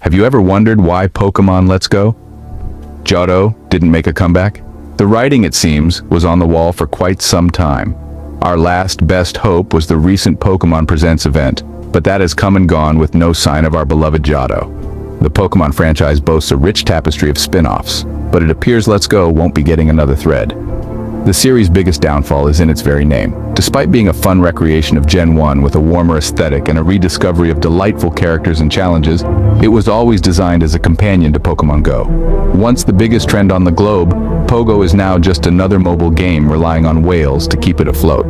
Have you ever wondered why Pokémon Let's Go? Johto didn't make a comeback? The writing, it seems, was on the wall for quite some time. Our last best hope was the recent Pokémon Presents event, but that has come and gone with no sign of our beloved Johto. The Pokémon franchise boasts a rich tapestry of spin-offs, but it appears Let's Go won't be getting another thread. The series' biggest downfall is in its very name. Despite being a fun recreation of Gen 1 with a warmer aesthetic and a rediscovery of delightful characters and challenges, it was always designed as a companion to Pokémon Go. Once the biggest trend on the globe, Pogo is now just another mobile game relying on whales to keep it afloat.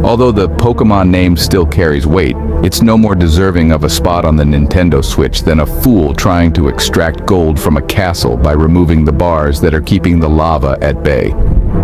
Although the Pokémon name still carries weight, it's no more deserving of a spot on the Nintendo Switch than a fool trying to extract gold from a castle by removing the bars that are keeping the lava at bay.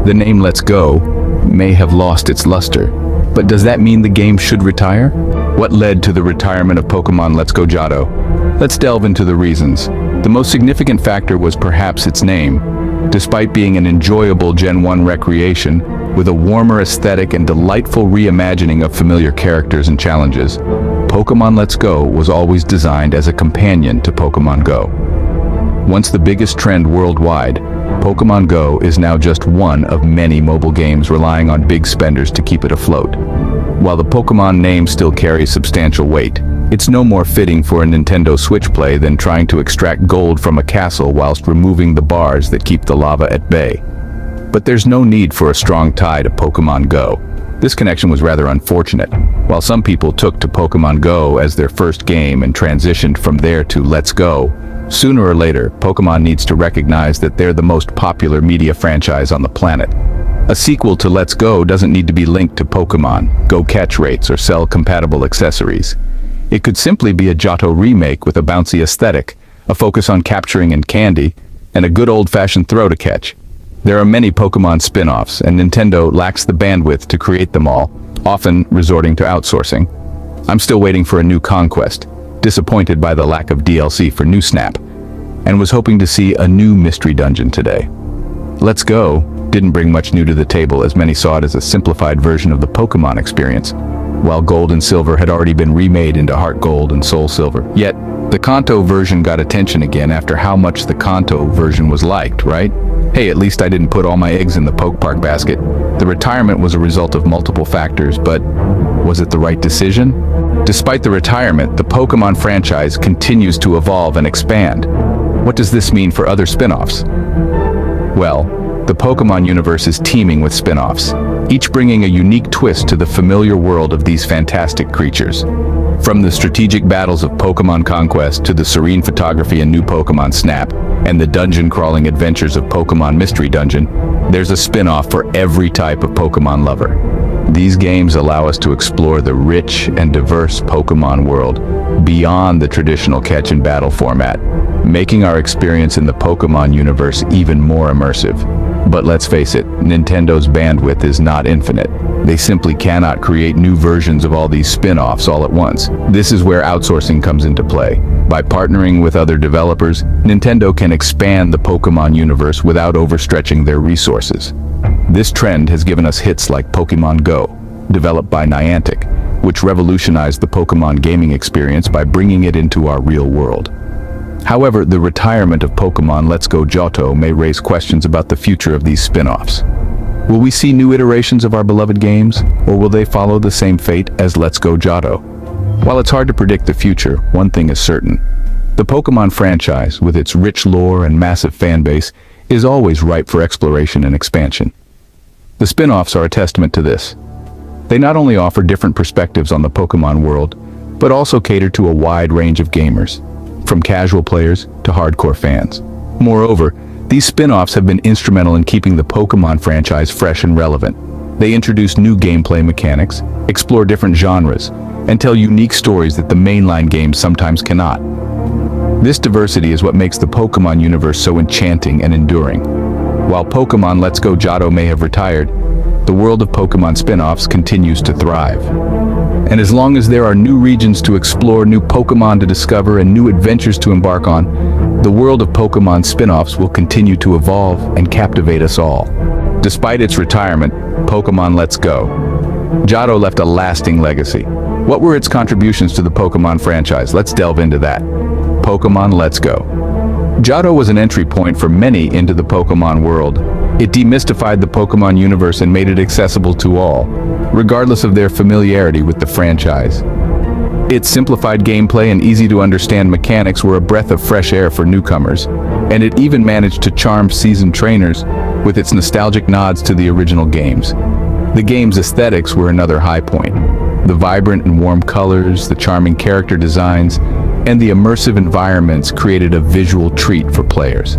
The name Let's Go may have lost its luster, but does that mean the game should retire? What led to the retirement of Pokémon Let's Go Johto? Let's delve into the reasons. The most significant factor was perhaps its name. Despite being an enjoyable Gen 1 recreation, with a warmer aesthetic and delightful reimagining of familiar characters and challenges, Pokémon Let's Go was always designed as a companion to Pokémon Go. Once the biggest trend worldwide, Pokémon Go is now just one of many mobile games relying on big spenders to keep it afloat. While the Pokémon name still carries substantial weight, it's no more fitting for a Nintendo Switch play than trying to extract gold from a castle whilst removing the bars that keep the lava at bay. But there's no need for a strong tie to Pokémon Go. This connection was rather unfortunate. While some people took to Pokémon Go as their first game and transitioned from there to Let's Go, sooner or later, Pokémon needs to recognize that they're the most popular media franchise on the planet. A sequel to Let's Go doesn't need to be linked to Pokémon, Go catch rates, or sell compatible accessories. It could simply be a Johto remake with a bouncy aesthetic, a focus on capturing and candy, and a good old-fashioned throw to catch. There are many Pokémon spin-offs, and Nintendo lacks the bandwidth to create them all, often resorting to outsourcing. I'm still waiting for a new Conquest, disappointed by the lack of DLC for New Snap, and was hoping to see a new mystery dungeon today. Let's Go didn't bring much new to the table, as many saw it as a simplified version of the Pokémon experience, while Gold and Silver had already been remade into Heart Gold and Soul Silver. Yet, the Kanto version got attention again after how much the Kanto version was liked, right? Hey, at least I didn't put all my eggs in the Poke Park basket. The retirement was a result of multiple factors, but was it the right decision? Despite the retirement, the Pokémon franchise continues to evolve and expand. What does this mean for other spin-offs? Well, the Pokémon universe is teeming with spin-offs, each bringing a unique twist to the familiar world of these fantastic creatures. From the strategic battles of Pokémon Conquest to the serene photography in New Pokémon Snap, and the dungeon-crawling adventures of Pokémon Mystery Dungeon, there's a spin-off for every type of Pokémon lover. These games allow us to explore the rich and diverse Pokémon world beyond the traditional catch and battle format, making our experience in the Pokémon universe even more immersive. But let's face it, Nintendo's bandwidth is not infinite. They simply cannot create new versions of all these spin-offs all at once. This is where outsourcing comes into play. By partnering with other developers, Nintendo can expand the Pokémon universe without overstretching their resources. This trend has given us hits like Pokémon Go, developed by Niantic, which revolutionized the Pokémon gaming experience by bringing it into our real world. However, the retirement of Pokémon Let's Go Johto may raise questions about the future of these spin-offs. Will we see new iterations of our beloved games, or will they follow the same fate as Let's Go Johto? While it's hard to predict the future, one thing is certain. The Pokémon franchise, with its rich lore and massive fanbase, is always ripe for exploration and expansion. The spin-offs are a testament to this. They not only offer different perspectives on the Pokémon world, but also cater to a wide range of gamers, from casual players to hardcore fans. Moreover, these spin-offs have been instrumental in keeping the Pokémon franchise fresh and relevant. They introduce new gameplay mechanics, explore different genres, and tell unique stories that the mainline games sometimes cannot. This diversity is what makes the Pokémon universe so enchanting and enduring. While Pokémon Let's Go Johto may have retired, the world of Pokémon spin-offs continues to thrive. And as long as there are new regions to explore, new Pokémon to discover, and new adventures to embark on, the world of Pokémon spin-offs will continue to evolve and captivate us all. Despite its retirement, Pokémon Let's Go Johto left a lasting legacy. What were its contributions to the Pokémon franchise? Let's delve into that. Pokémon Let's Go. Johto was an entry point for many into the Pokémon world. It demystified the Pokémon universe and made it accessible to all, regardless of their familiarity with the franchise. Its simplified gameplay and easy-to-understand mechanics were a breath of fresh air for newcomers, and it even managed to charm seasoned trainers with its nostalgic nods to the original games. The game's aesthetics were another high point. The vibrant and warm colors, the charming character designs, and the immersive environments created a visual treat for players.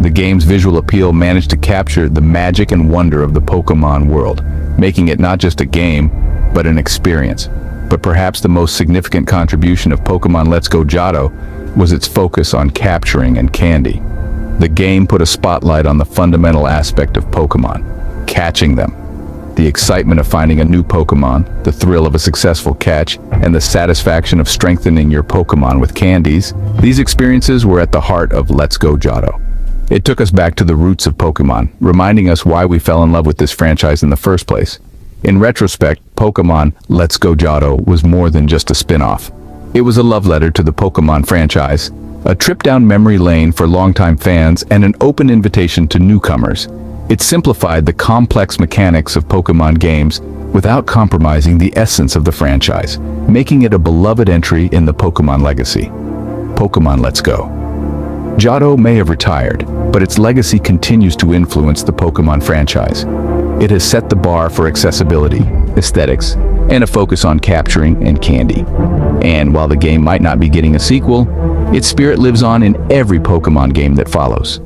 The game's visual appeal managed to capture the magic and wonder of the Pokémon world, making it not just a game, but an experience. But perhaps the most significant contribution of Pokémon Let's Go Johto was its focus on capturing and candy. The game put a spotlight on the fundamental aspect of Pokémon, catching them. The excitement of finding a new Pokémon, the thrill of a successful catch, and the satisfaction of strengthening your Pokémon with candies, these experiences were at the heart of Let's Go Johto. It took us back to the roots of Pokémon, reminding us why we fell in love with this franchise in the first place. In retrospect, Pokémon Let's Go Johto was more than just a spin-off. It was a love letter to the Pokémon franchise, a trip down memory lane for longtime fans, and an open invitation to newcomers. It simplified the complex mechanics of Pokémon games without compromising the essence of the franchise, making it a beloved entry in the Pokémon legacy. Pokémon Let's Go. Johto may have retired, but its legacy continues to influence the Pokémon franchise. It has set the bar for accessibility, aesthetics, and a focus on capturing and candy. And while the game might not be getting a sequel, its spirit lives on in every Pokémon game that follows.